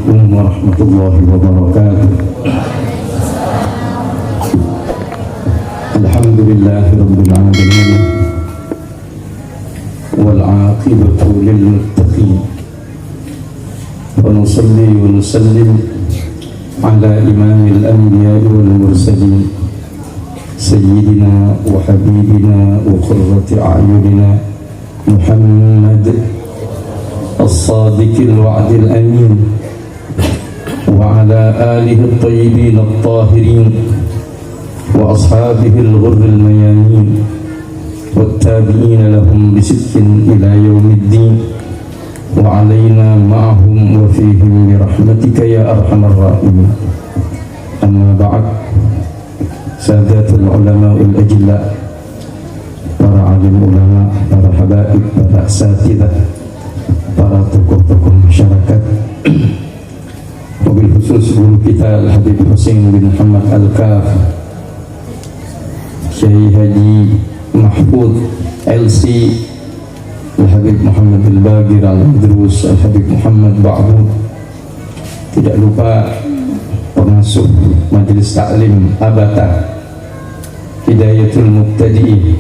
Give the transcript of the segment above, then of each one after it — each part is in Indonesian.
Assalamualaikum warahmatullahi wabarakatuh. Alhamdulillahirabbil alamin wal 'aqibatu lil muttaqin. Wa nusalli wa nusallim ala imamil anbiya'i wal mursalin sayyidina wa habibina wa qurrati a'yunina Muhammad الصادق الوعد الأمين وعلى آله الطيبين الطاهرين وأصحابه الغر الميامين والتابعين لهم بصدق إلى يوم الدين وعلينا معهم وفيهم برحمتك يا أرحم الراحمين. أما بعد، سادات العلماء الأجلاء، para alim ulama, para habaib, para asatidzah, para tokoh-tokoh masyarakat, wabil khusus guru kita Al-Habib Husain bin Muhammad Al-Kaf, Syekh Haji Mahfud LC, Al-Habib Muhammad Al-Bagir Al-Idrus, Al-Habib Muhammad Ba'bud, tidak lupa pengasuh Majelis Taklim Abata, Hidayatul Muqtadi'in,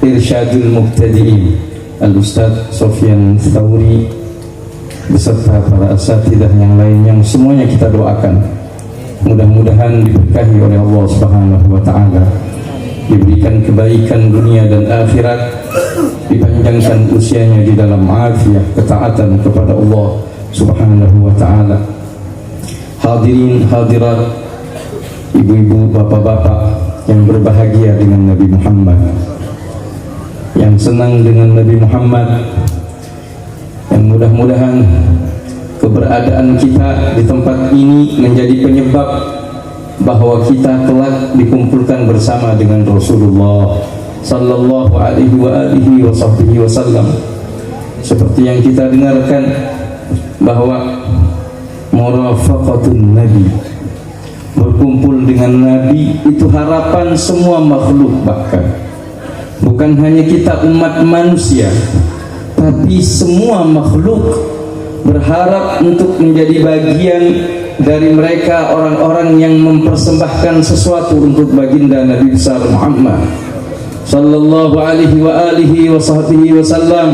Irsyadul Muqtadi'in, Al-Ustadz Sofyan Thawri, beserta para asatidzah yang lain yang semuanya kita doakan mudah-mudahan diberkahi oleh Allah Subhanahu wa Ta'ala, diberikan kebaikan dunia dan akhirat, dipanjangkan usianya di dalam afiah ketaatan kepada Allah Subhanahu wa Ta'ala. Hadirin hadirat, ibu-ibu, bapak-bapak yang berbahagia dengan Nabi Muhammad, yang senang dengan Nabi Muhammad, yang mudah-mudahan keberadaan kita di tempat ini menjadi penyebab bahwa kita kelak dikumpulkan bersama dengan Rasulullah sallallahu alaihi wasallam. Seperti yang kita dengarkan bahwa murafaqatun Nabi, berkumpul dengan Nabi, itu harapan semua makhluk, bahkan bukan hanya kita umat manusia, tapi semua makhluk berharap untuk menjadi bagian dari mereka, orang-orang yang mempersembahkan sesuatu untuk baginda Nabi besar Muhammad sallallahu alaihi wasallam,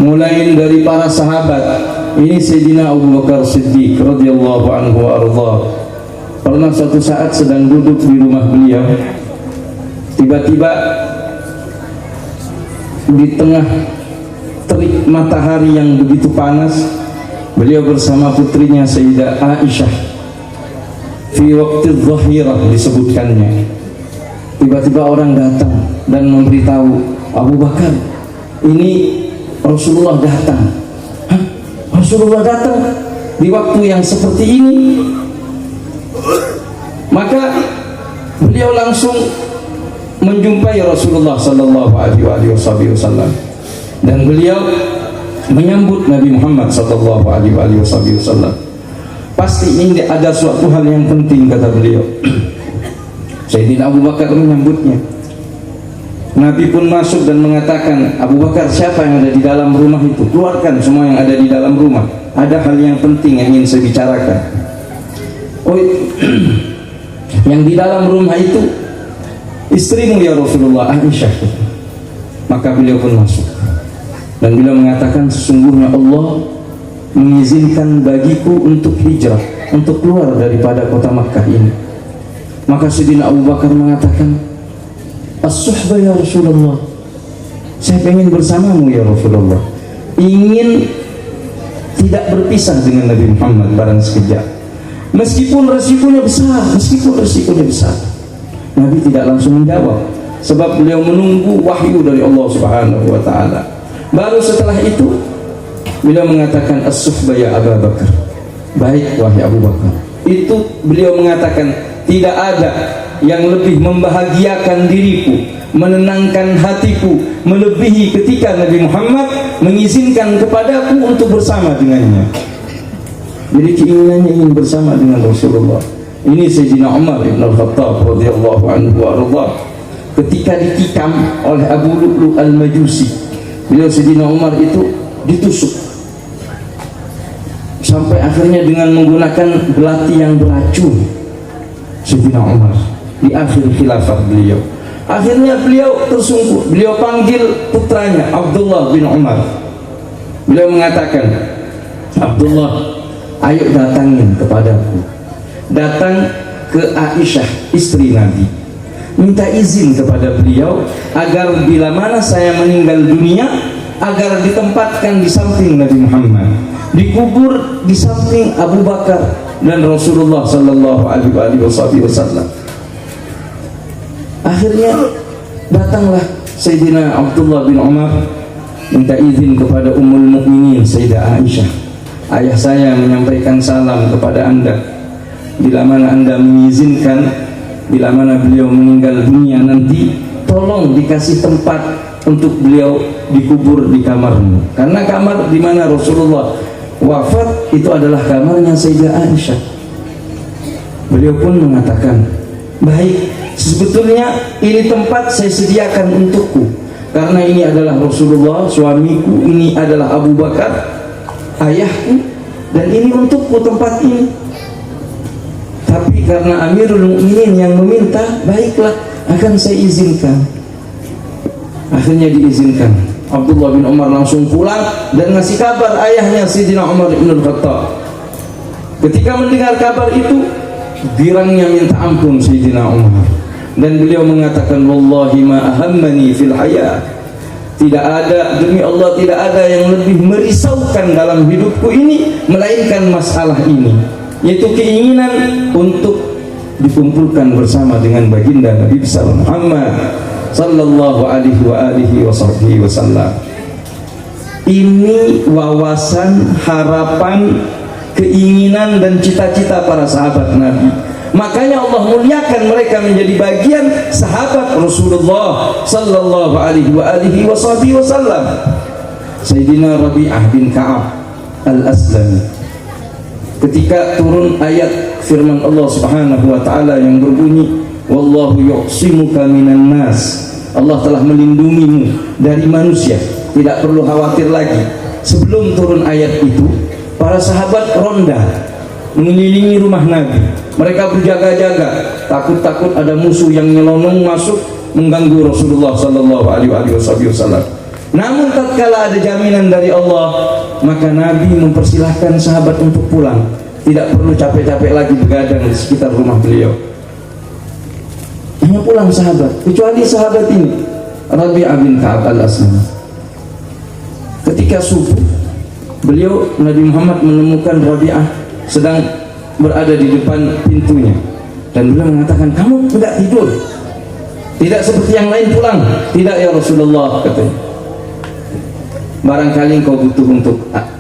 mulai dari para sahabat. Ini Sayyidina Abu Bakar Siddiq radhiyallahu anhu wa arda. Pernah suatu saat sedang duduk di rumah beliau, tiba-tiba di tengah terik matahari yang begitu panas, beliau bersama putrinya Sayyidah Aisyah, fi waqti dhahirah disebutkannya, tiba-tiba orang datang dan memberitahu Abu Bakar, ini Rasulullah datang. Hah? Rasulullah datang di waktu yang seperti ini? Maka beliau langsung menjumpai Rasulullah sallallahu alaihi wasallam, dan beliau menyambut Nabi Muhammad sallallahu alaihi wasallam. Pasti ini ada suatu hal yang penting, kata beliau. Sayyidina Abu Bakar menyambutnya. Nabi pun masuk dan mengatakan, Abu Bakar, siapa yang ada di dalam rumah itu? Keluarkan semua yang ada di dalam rumah, ada hal yang penting yang ingin saya bicarakan. Oh, yang di dalam rumah itu istrimu ya Rasulullah, Aisyah. Maka beliau pun masuk dan beliau mengatakan, sesungguhnya Allah mengizinkan bagiku untuk hijrah, untuk keluar daripada kota Makkah ini. Maka Sayyidina Abu Bakar mengatakan, as-suhbah ya Rasulullah, saya ingin bersamamu ya Rasulullah, ingin tidak berpisah dengan Nabi Muhammad barang sekejap, meskipun resikonya besar. Nabi tidak langsung menjawab, sebab beliau menunggu wahyu dari Allah Subhanahu wa Ta'ala. Baru setelah itu beliau mengatakan, as-suhbah ya Abu Bakar, baik wahai Abu Bakar. Itu beliau mengatakan, tidak ada yang lebih membahagiakan diriku, menenangkan hatiku, melebihi ketika Nabi Muhammad mengizinkan kepadaku untuk bersama dengannya. Jadi keinginannya ingin bersama dengan Rasulullah. Ini Sayyidina Umar ibn al-Khattab radhiyallahu anhu wa arda, ketika ditikam oleh Abu Lu'lu' al-Majusi, beliau Sayyidina Umar itu ditusuk sampai akhirnya dengan menggunakan belati yang beracun Sayyidina Umar di akhir khilafah beliau. Akhirnya beliau tersungkur, beliau panggil putranya Abdullah bin Umar. Beliau mengatakan, Abdullah, ayo datangin kepadaku, datang ke Aisyah istri Nabi, minta izin kepada beliau agar bila mana saya meninggal dunia, agar ditempatkan di samping Nabi Muhammad, dikubur di samping Abu Bakar dan Rasulullah sallallahu alaihi wasallam. Akhirnya datanglah Sayyidina Abdullah bin Umar minta izin kepada Ummul Mukminin Sayyidah Aisyah, ayah saya menyampaikan salam kepada anda, bila mana anda mengizinkan, bila mana beliau meninggal dunia nanti, tolong dikasih tempat untuk beliau dikubur di kamarmu, karena kamar di mana Rasulullah wafat itu adalah kamarnya Sayyidah Aisyah. Beliau pun mengatakan, baik, sebetulnya ini tempat saya sediakan untukku, karena ini adalah Rasulullah suamiku, ini adalah Abu Bakar ayahku, dan ini untukku tempat ini. Tapi karena Amirul Mukminin yang meminta, baiklah, akan saya izinkan. Akhirnya diizinkan. Abdullah bin Umar langsung pulang dan ngasih kabar ayahnya Sayyidina Umar bin Khattab. Ketika mendengar kabar itu, girangnya minta ampun Sayyidina Umar, dan beliau mengatakan, wallahi ma ahammani fil hayat, tidak ada, demi Allah tidak ada yang lebih merisaukan dalam hidupku ini melainkan masalah ini, yaitu keinginan untuk dikumpulkan bersama dengan baginda Nabi besar Muhammad sallallahu alaihi wasallam. Ini wawasan, harapan, keinginan dan cita-cita para sahabat Nabi. Makanya Allah muliakan mereka menjadi bagian sahabat Rasulullah sallallahu alaihi wasallam. Sayyidina Rabi'ah bin Ka'ab al-Aslami, ketika turun ayat firman Allah Subhanahu wa taala yang berbunyi, wallahu yu'simuka minan nas, Allah telah melindungimu dari manusia, tidak perlu khawatir lagi. Sebelum turun ayat itu, para sahabat ronda mengelilingi rumah Nabi. Mereka berjaga-jaga, takut-takut ada musuh yang nyelonong masuk mengganggu Rasulullah sallallahu alaihi wasallam. Namun tatkala ada jaminan dari Allah, maka Nabi mempersilahkan sahabat untuk pulang, tidak perlu capek-capek lagi begadang di sekitar rumah beliau. Hanya pulang sahabat, kecuali sahabat ini, Rabi'ah bin Ka'ab al-Aslami. Ketika subuh, beliau, Nabi Muhammad menemukan Rabi'ah sedang berada di depan pintunya, dan beliau mengatakan, kamu tidak tidur? Tidak seperti yang lain pulang? Tidak ya Rasulullah, katanya. Barangkali engkau butuh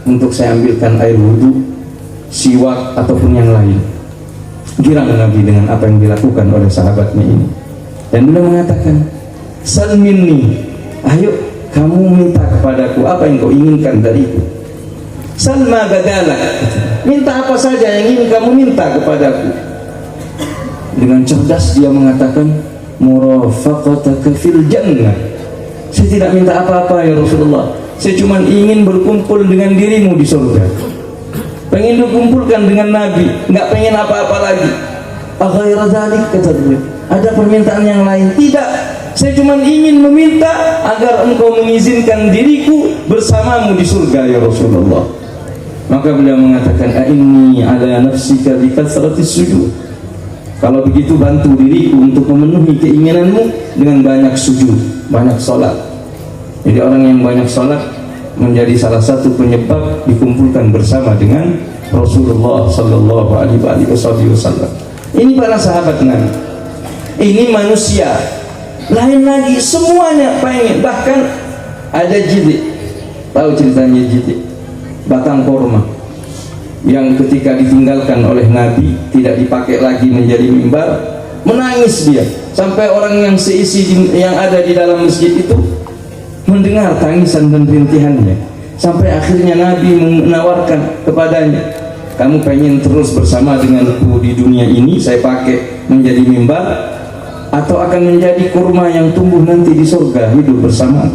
untuk saya ambilkan air wudhu, siwak ataupun yang lain. Girang Nabi dengan apa yang dilakukan oleh sahabatnya ini, dan beliau mengatakan, sal minni, ayo kamu minta kepadaku apa yang kau inginkan dariku. Salma badalak, minta apa saja yang ingin kamu minta kepadaku. Dengan cerdas dia mengatakan, murafaqataka fil jannah, saya tidak minta apa-apa ya Rasulullah, saya cuma ingin berkumpul dengan dirimu di surga. Pengen dikumpulkan dengan Nabi, nggak pengen apa-apa lagi. Aghaira dzalik, kata beliau, ada permintaan yang lain? Tidak, saya cuma ingin meminta agar engkau mengizinkan diriku bersamamu di surga ya Rasulullah. Maka beliau mengatakan, a'inni ala nafsika bi kathratis sujud, kalau begitu bantu diriku untuk memenuhi keinginanmu dengan banyak sujud, banyak sholat. Jadi orang yang banyak sholat menjadi salah satu penyebab dikumpulkan bersama dengan Rasulullah sallallahu alaihi wasallam. Ini para sahabat Nabi, ini manusia. Lain lagi, semuanya pengen. Bahkan ada Jidi, tahu ceritanya Jidi, batang korma yang ketika ditinggalkan oleh Nabi tidak dipakai lagi menjadi mimbar, menangis dia, sampai orang yang seisi yang ada di dalam masjid itu mendengar tangisan dan rintihannya, sampai akhirnya Nabi menawarkan kepadanya, kamu pengen terus bersama denganku di dunia ini, saya pakai menjadi mimbar, atau akan menjadi kurma yang tumbuh nanti di surga, hidup bersama?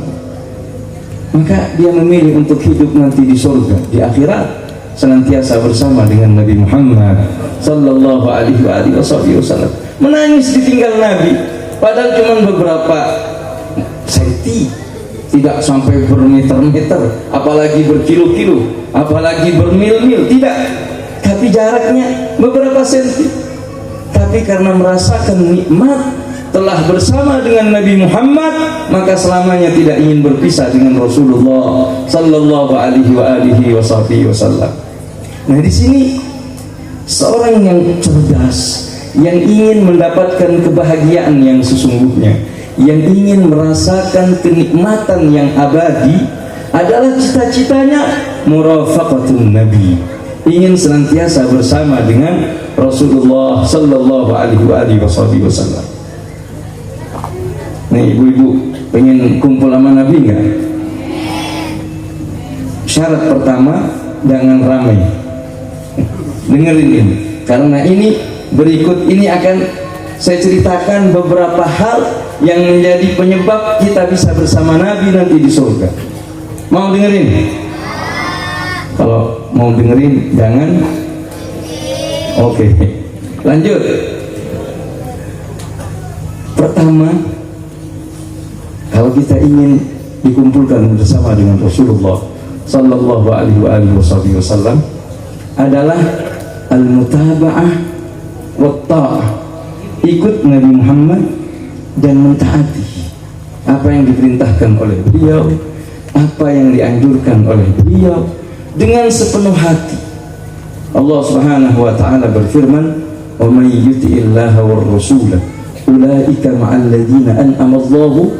Maka dia memilih untuk hidup nanti di surga, di akhirat. senantiasa bersama dengan Nabi Muhammad sallallahu alaihi wasallam. Menangis ditinggal Nabi, padahal cuma beberapa senti, tidak sampai bermeter-meter, apalagi berkilo-kilo, apalagi bermil-mil, tidak, tapi jaraknya beberapa senti. Tapi karena merasakan nikmat telah bersama dengan Nabi Muhammad, maka selamanya tidak ingin berpisah dengan Rasulullah sallallahu alaihi wasallam. Nah, di sini seorang yang cerdas, yang ingin mendapatkan kebahagiaan yang sesungguhnya, yang ingin merasakan kenikmatan yang abadi, adalah cita-citanya murafaqatun Nabi, ingin senantiasa bersama dengan Rasulullah sallallahu alaihi wasallam. Nih ibu-ibu, pengen kumpul sama Nabi enggak? Syarat pertama, jangan ramai. Dengerin ini, karena ini berikut ini akan saya ceritakan beberapa hal yang menjadi penyebab kita bisa bersama Nabi nanti di surga. Mau dengerin? Kalau mau dengerin, jangan. Oke, lanjut. Pertama, kalau kita ingin dikumpulkan bersama dengan Rasulullah sallallahu alaihi wasallam, adalah al-mutaba'ah wa ta'ah, ikut Nabi Muhammad dan mentaati apa yang diperintahkan oleh beliau, apa yang dianjurkan oleh beliau dengan sepenuh hati. Allah Subhanahu wa taala berfirman, "Wa may yuti'illaha war rasula ulaika ma'al ladzina an'ama Allahu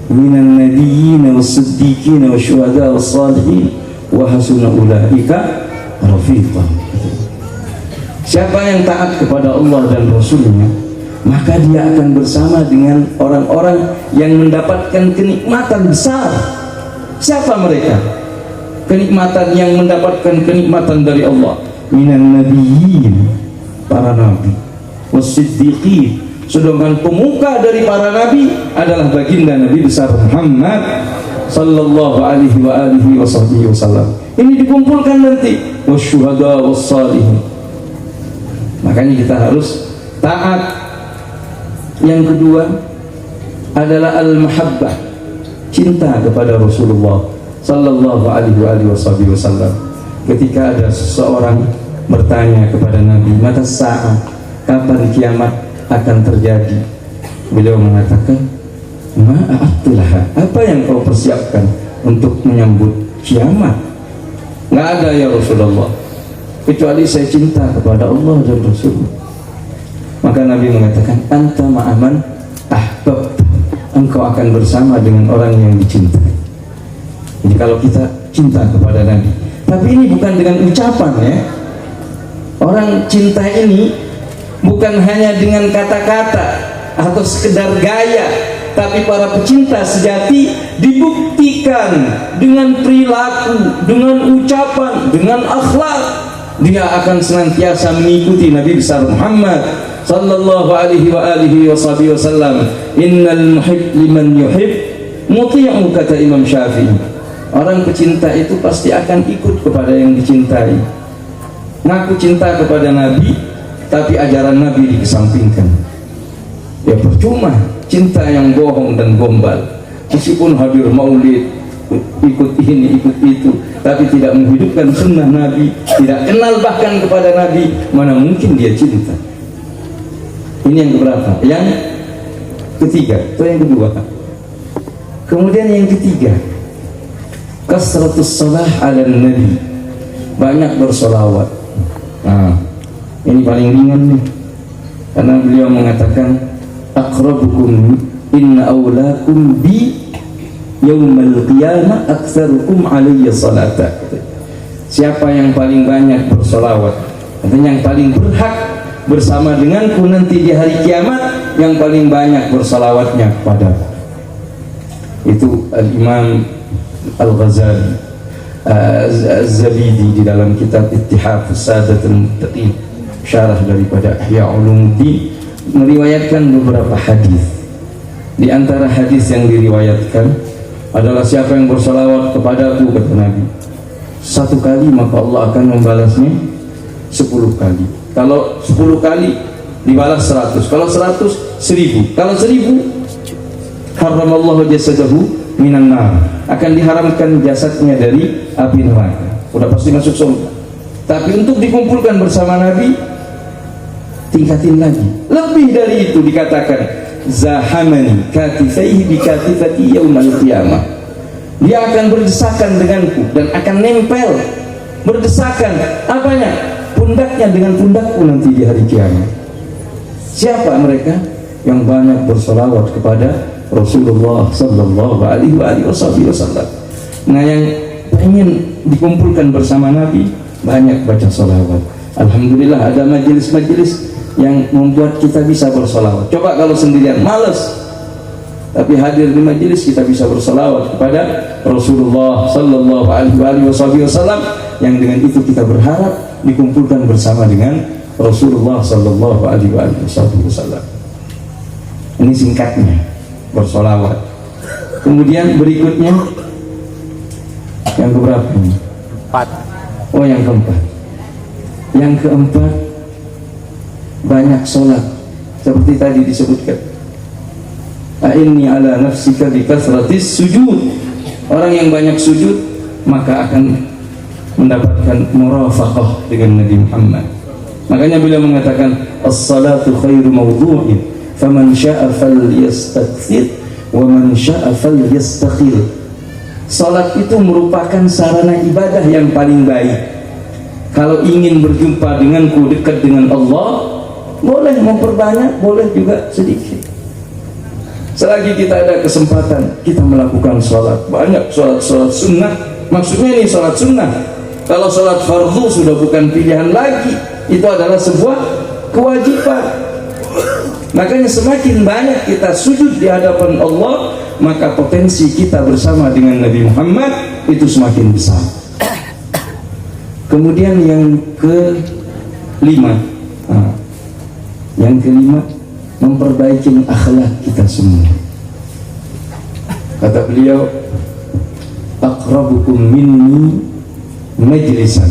minan nabiyyin was-siddiqin wasyuhada was-salihin wa hasuna ulaika rafiqa." Siapa yang taat kepada Allah dan Rasulnya, maka dia akan bersama dengan orang-orang yang mendapatkan kenikmatan besar. Siapa mereka? Kenikmatan yang mendapatkan kenikmatan dari Allah, minan nabiyyin, para nabi, was-siddiqin, sedangkan pemuka dari para nabi adalah baginda Nabi besar Muhammad sallallahu alaihi wasallam. Ini dikumpulkan nanti, wasyuhada was-salihin. Makanya kita harus taat. Yang kedua adalah al-mahabbah, cinta kepada Rasulullah sallallahu alaihi wasallam. Ketika ada seseorang bertanya kepada Nabi, mata sa'ah, kapan kiamat akan terjadi? Beliau mengatakan, ma'atulah, apa yang kau persiapkan untuk menyambut kiamat? Nggak ada ya Rasulullah, kecuali saya cinta kepada Allah dan Rasulullah. Maka Nabi mengatakan, anta ma'aman ahbab, engkau akan bersama dengan orang yang dicintai. Jadi kalau kita cinta kepada Nabi, tapi ini bukan dengan ucapan ya. Orang cinta ini bukan hanya dengan kata-kata atau sekedar gaya, tapi para pecinta sejati dibuktikan dengan perilaku, dengan ucapan, dengan akhlak. Dia akan senantiasa mengikuti Nabi besar Muhammad sallallahu alaihi wasallam. Innal muhib liman yuhib muti'u, kata Imam Syafi'i. Orang pecinta itu pasti akan ikut kepada yang dicintai. Ngaku cinta kepada Nabi, tapi ajaran Nabi dikesampingkan. Ya percuma cinta yang bohong dan gombal. Meskipun hadir maulid, ikut ini, ikut itu, tapi tidak menghidupkan sunnah Nabi, tidak kenal bahkan kepada Nabi, mana mungkin dia cinta. Ini yang keberapa? Yang ketiga, atau yang kedua? Kemudian yang ketiga, kasratus salah ala Nabi, banyak bersolawat. Nah, ini paling ringan nih, karena beliau mengatakan, aqrabukum inna awlakum bi yaumal qiyamah aktsarukum alayya salata. Siapa yang paling banyak bersolawat, artinya yang paling berhak bersama denganku nanti di hari kiamat, yang paling banyak bersolawatnya kepadaku. Itu Al-Imam Al-Ghazali Az-Zabidi di dalam kitab Ittihafus Sadatul Muttaqin, syarah daripada Ihya Ulumuddin, meriwayatkan beberapa hadis. Di antara hadis yang diriwayatkan adalah, siapa yang bersalawat kepadaku, kata Nabi, 1 kali, maka Allah akan membalasnya 10 kali. Kalau 10 kali dibalas 100, kalau 100 1000, kalau 1000 haramallahu jasadahu minan nar, akan diharamkan jasadnya dari api neraka. Udah pasti masuk surga. Tapi untuk dikumpulkan bersama Nabi, tingkatin lagi. Lebih dari itu dikatakan zahamani katifaihi bi katifati yaumal qiyamah. Dia akan berdesakan denganku dan akan nempel berdesakan apanya? Pundaknya dengan pundakku nanti di hari kiamat. Siapa mereka? Yang banyak bersolawat kepada Rasulullah sallallahu alaihi wasallam. Nah, yang ingin dikumpulkan bersama Nabi, banyak baca solawat. Alhamdulillah ada majelis-majelis yang membuat kita bisa bersolawat. Coba kalau sendirian males, tapi hadir di majelis kita bisa bersolawat kepada Rasulullah sallallahu alaihi wasallam, yang dengan itu kita berharap dikumpulkan bersama dengan Rasulullah sallallahu alaihi wasallam. Ini singkatnya bersolawat. Kemudian berikutnya yang keberapa ini? 4. Oh, yang keempat. Yang keempat, banyak sholat seperti tadi disebutkan. A'inni ala nafsika bi kasratis sujud. Orang yang banyak sujud maka akan mendapatkan murafaqah dengan Nabi Muhammad. Makanya beliau mengatakan as-salatu khairu mawdu'in faman syaa falyastakthir wa man syaa falyastakhir. Salat itu merupakan sarana ibadah yang paling baik. Kalau ingin berjumpa denganku, dekat dengan Allah, boleh memperbanyak, boleh juga sedikit. Selagi kita ada kesempatan, kita melakukan sholat banyak, sholat sunnah. Maksudnya ini sholat sunnah. Kalau sholat fardu sudah bukan pilihan lagi, itu adalah sebuah kewajiban. Makanya semakin banyak kita sujud di hadapan Allah, maka potensi kita bersama dengan Nabi Muhammad itu semakin besar. Kemudian yang kelima, memperbaiki akhlak kita semua. Kata beliau, aqrabukum minni majlisan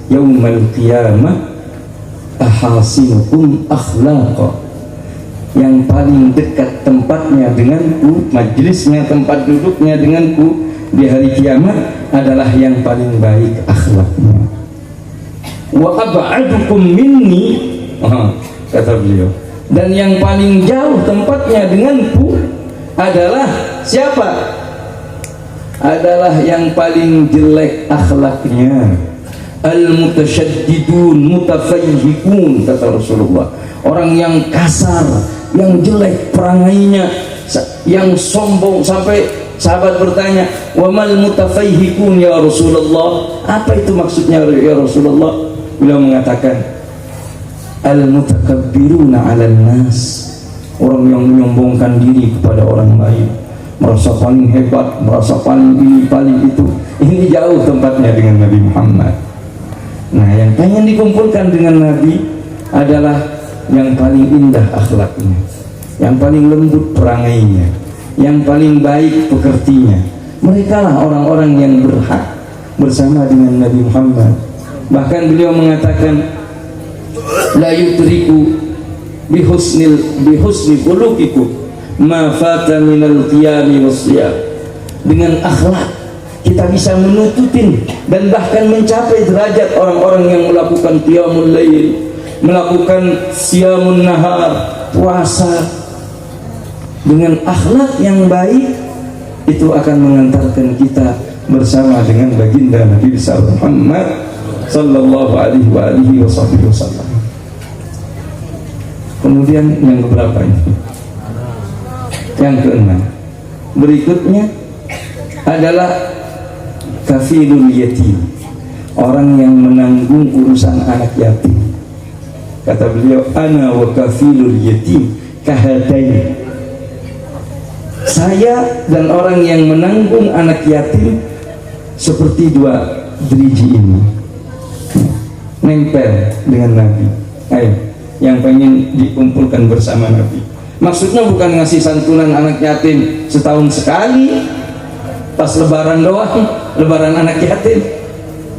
yaumal qiyamah ahasinukum akhlaqa. Yang paling dekat tempatnya denganku, majlisnya, tempat duduknya denganku di hari kiamat adalah yang paling baik akhlaknya. Wa ab'adukum minni, kata beliau, dan yang paling jauh tempatnya denganku adalah siapa? Adalah yang paling jelek akhlaknya, al-mutasyaddidun mutafayhikun, kata Rasulullah. Orang yang kasar, yang jelek perangainya, yang sombong, sampai sahabat bertanya, wa mal mutafayhikun ya Rasulullah, apa itu maksudnya ya Rasulullah? Beliau mengatakan, al-mutakabbiruna 'alan nas, orang yang menyombongkan diri kepada orang lain, merasa paling hebat, merasa paling ini, paling itu. Ini jauh tempatnya dengan Nabi Muhammad. Nah, yang pengen dikumpulkan dengan Nabi adalah yang paling indah akhlaknya, yang paling lembut perangainya, yang paling baik pekertinya. Mereka lah orang-orang yang berhak bersama dengan Nabi Muhammad. Bahkan beliau mengatakan, la yudriku bihusni khuluqikum ma fata minal qiyami wassiyam. Dengan akhlak kita bisa menututin dan bahkan mencapai derajat orang-orang yang melakukan qiyamul lail, melakukan siyamun nahar, puasa. Dengan akhlak yang baik itu akan mengantarkan kita bersama dengan baginda Nabi besar Muhammad sallallahu alaihi wasallam. Kemudian yang keberapa ini? Yang keenam. Berikutnya adalah kafilul yatim, orang yang menanggung urusan anak yatim. Kata beliau, ana wa kafilul yatim kahadain. Saya dan orang yang menanggung anak yatim seperti dua driji ini, nempel dengan Nabi. Ayo, yang pengen dikumpulkan bersama Nabi. Maksudnya bukan ngasih santunan anak yatim setahun sekali, pas lebaran doang, lebaran anak yatim.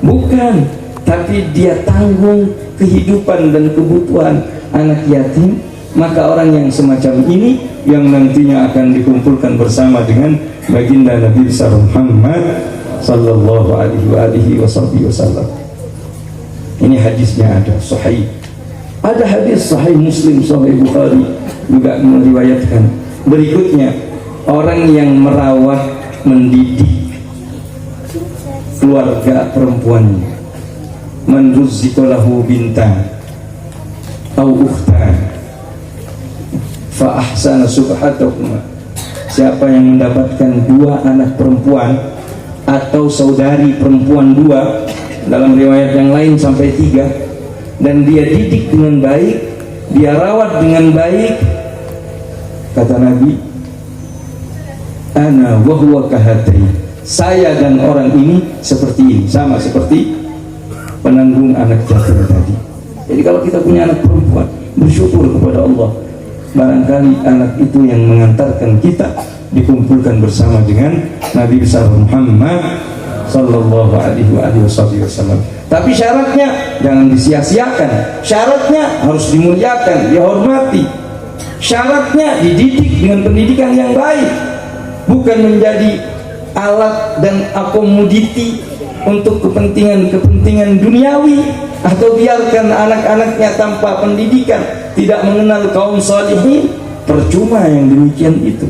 Bukan, tapi dia tanggung kehidupan dan kebutuhan anak yatim. Maka orang yang semacam ini yang nantinya akan dikumpulkan bersama dengan baginda Nabi besar Muhammad sallallahu alaihi wasallam. Ini hadisnya ada sahih. Ada hadis sahih Muslim, sahih Bukhari juga meriwayatkan. Berikutnya, orang yang merawat, mendidik keluarga perempuannya, man ruzziqa lahu bintan au ukhtan fa ahsana subhatahuma, siapa yang mendapatkan dua anak perempuan atau saudari perempuan dua, dalam riwayat yang lain sampai 3, dan dia didik dengan baik, dia rawat dengan baik, kata Nabi, ana wa huwa kahatain, saya dan orang ini seperti ini, sama seperti penanggung anak yatim tadi. Jadi kalau kita punya anak perempuan, bersyukur kepada Allah, barangkali anak itu yang mengantarkan kita dikumpulkan bersama dengan Nabi besar Muhammad sallallahu alaihi wasallam. Tapi syaratnya jangan disia-siakan, syaratnya harus dimuliakan, dihormati, syaratnya dididik dengan pendidikan yang baik, bukan menjadi alat dan akomoditi untuk kepentingan duniawi, atau biarkan anak-anaknya tanpa pendidikan, tidak mengenal kaum salihin. Percuma yang demikian itu,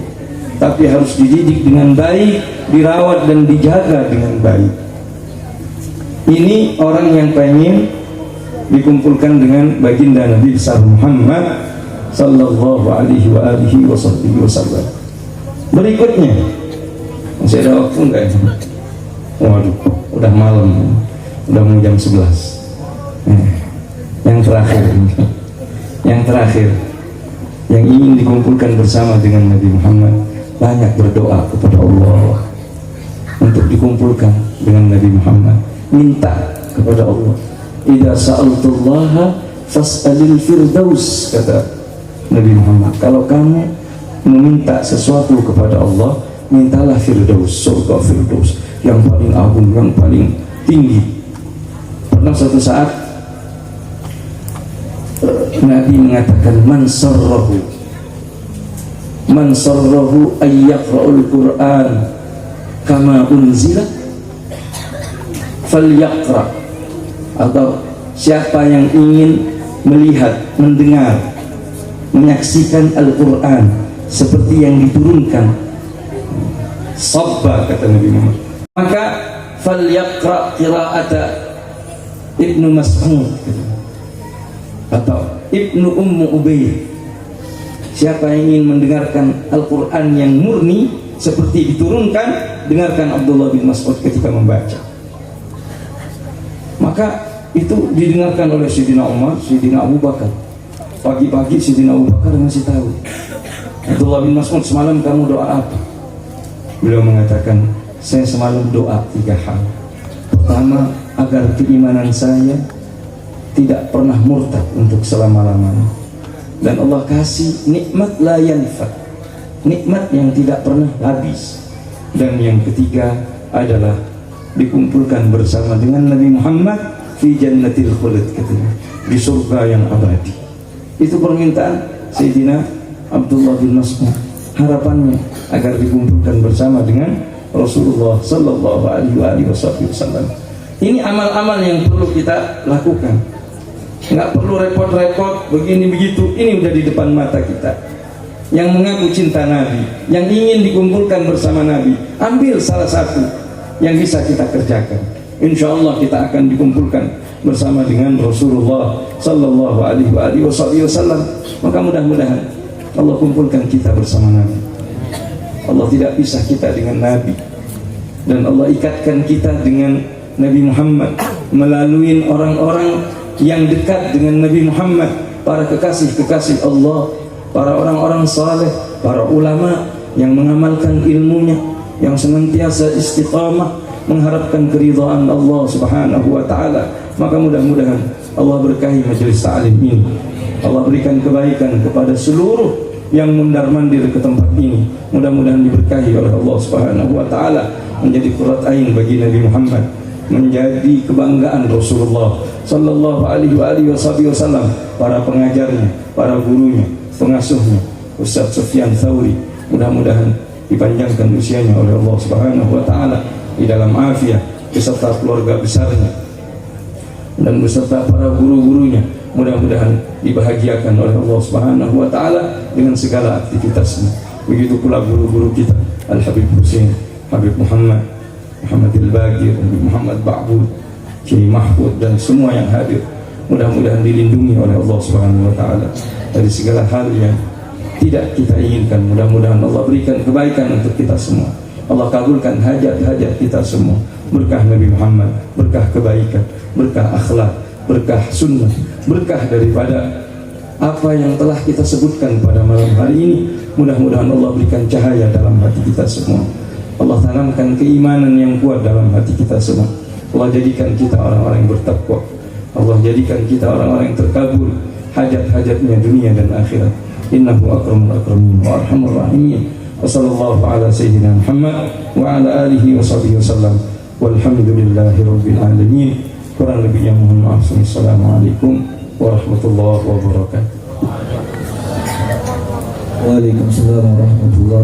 tapi harus dididik dengan baik, dirawat dan dijaga dengan baik. Ini orang yang pengen dikumpulkan dengan baginda Nabi besar Muhammad sallallahu alaihi wasallam. Berikutnya, masih ada waktu enggak ya? Waduh, udah malam, udah mau jam 11. Yang terakhir, yang ingin dikumpulkan bersama dengan Nabi Muhammad, banyak berdoa kepada Allah untuk dikumpulkan dengan Nabi Muhammad. Minta kepada Allah, idza sa'altullaha fas'alil firdaus, kata Nabi Muhammad, kalau kamu meminta sesuatu kepada Allah, mintalah firdaus, surga firdaus yang paling agung, yang paling tinggi. Pernah suatu saat Nabi mengatakan, man sarrahu ayyaqra'ul Qur'an kama unzila falyaqra, atau siapa yang ingin melihat, mendengar, menyaksikan Al-Quran seperti yang diturunkan, sabba, kata Nabi Muhammad, maka falyaqra qira'ata Ibnu Mas'ud atau Ibnu Ummu Ubay. Siapa yang ingin mendengarkan Al-Quran yang murni seperti diturunkan, dengarkan Abdullah bin Mas'ud ketika membaca. Maka itu didengarkan oleh Sayyidina Umar, Sayyidina Abu Bakar. Pagi-pagi Sayyidina Abu Bakar masih tahu, Abdullah bin Mas'ud, semalam kamu doa apa? Beliau mengatakan, saya semalam doa 3 hal. Pertama, agar keimanan saya tidak pernah murtad untuk selama-lamanya, dan Allah kasih nikmat la yanfa, nikmat yang tidak pernah habis. Dan yang ketiga adalah dikumpulkan bersama dengan Nabi Muhammad fi jannatil khuld, katanya, di surga yang abadi. Itu permintaan Sayyidina Abdullah bin Mas'ud, harapannya agar dikumpulkan bersama dengan Rasulullah sallallahu alaihi wasallam. Ini amal-amal yang perlu kita lakukan. Nggak perlu repot-repot begini begitu, ini udah di depan mata kita. Yang mengaku cinta Nabi, yang ingin dikumpulkan bersama Nabi, ambil salah satu yang bisa kita kerjakan. Insya Allah kita akan dikumpulkan bersama dengan Rasulullah sallallahu alaihi wasallam. Maka mudah-mudahan Allah kumpulkan kita bersama Nabi. Allah tidak pisah kita dengan Nabi, dan Allah ikatkan kita dengan Nabi Muhammad melalui orang-orang yang dekat dengan Nabi Muhammad, para kekasih-kekasih Allah, para orang-orang saleh, para ulama yang mengamalkan ilmunya, yang senantiasa istiqamah mengharapkan keridhaan Allah Subhanahu wa taala. Maka mudah-mudahan Allah berkahi majelis ta'lim ini. Allah berikan kebaikan kepada seluruh yang mundar-mandir ke tempat ini. Mudah-mudahan diberkahi oleh Allah Subhanahu wa taala, menjadi qurrat ain bagi Nabi Muhammad, menjadi kebanggaan Rasulullah sallallahu alaihi wasallam, para pengajarnya, para gurunya, pengasuhnya, Ustaz Sufyan Tsauri. Mudah-mudahan dipanjangkan usianya oleh Allah Subhanahu wa taala di dalam afiat beserta keluarga besarnya dan beserta para guru-gurunya. Mudah-mudahan dibahagiakan oleh Allah Subhanahu wa taala dengan segala aktivitasnya. Begitu pula guru-guru kita, Al Habib Husain, Habib Muhammad Al-Bagir, Habib Muhammad Ba'bud, Kiai Mahfud, dan semua yang hadir. Mudah-mudahan dilindungi oleh Allah Subhanahu wa taala dari segala hal yang tidak kita inginkan. Mudah-mudahan Allah berikan kebaikan untuk kita semua. Allah kabulkan hajat-hajat kita semua. Berkah Nabi Muhammad, berkah kebaikan, berkah akhlak, berkah sunnah, berkah daripada apa yang telah kita sebutkan pada malam hari ini. Mudah-mudahan Allah berikan cahaya dalam hati kita semua. Allah tanamkan keimanan yang kuat dalam hati kita semua. Allah jadikan kita orang-orang yang bertakwa. Allah jadikan kita orang-orang yang terkabul hajat-hajatnya dunia dan akhirat. Innahu akramul akramin wa arhamur rahimin. Wa sallallahu ala sayyidina Muhammad wa ala alihi wa sahbihi wasallam. Walhamdulillahi rabbil alamin. Kurang lebihnya mohon maaf. Assalamualaikum warahmatullahi wabarakatuh. Waalaikumsalam warahmatullahi